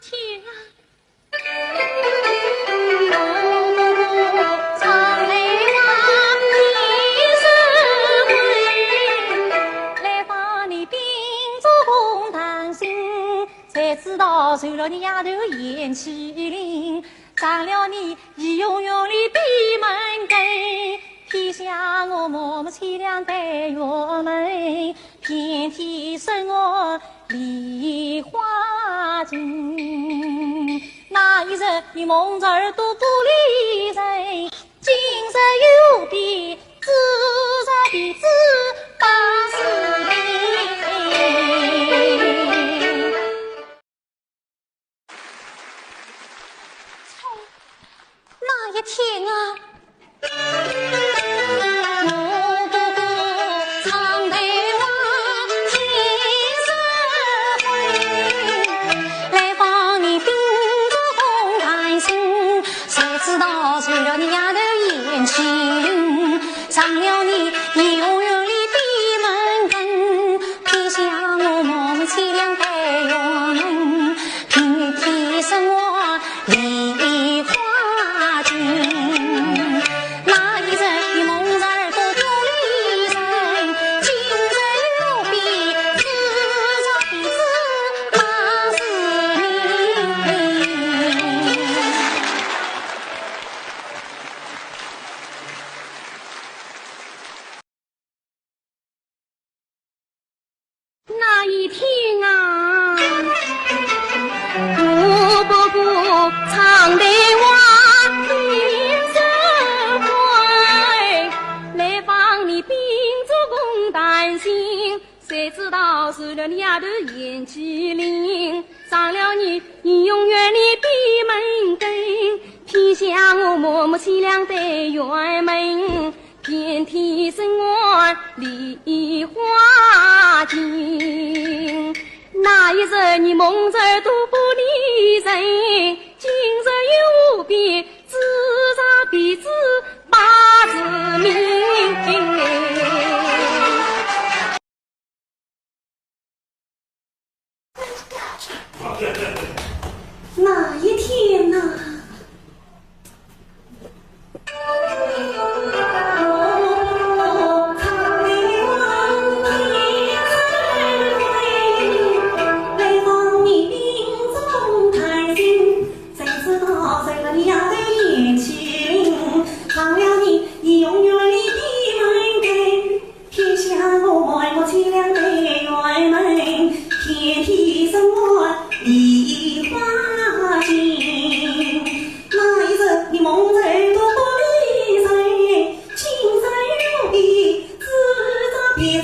天啊！知道受了你丫头眼欺凌，长了你义勇勇里闭门羹，偏向我默默凄凉对月门，遍体生我梨花尽。那一日你蒙着耳朵不理人，今日又比自杀比自80年。那一天啊，我哥哥唱台湾天生会，来访你秉着红檀心，谁知道受了你丫头眼欺凌，伤了你义勇勇里闭门羹，偏向我默默凄凉对月门，平替生我梨花。那一日你蒙着耳朵不理人，今日又比自杀比自80年。那一天啊，我伯伯唱的话天生会，来访你秉着公担心，谁知道受了你丫头眼欺凌，伤了你义勇院里闭门羹，偏向我默默凄凉对月门，遍体生我梨花尽。那一日你蒙着耳朵不理人，今日又比自杀比自80年。那一天啊，别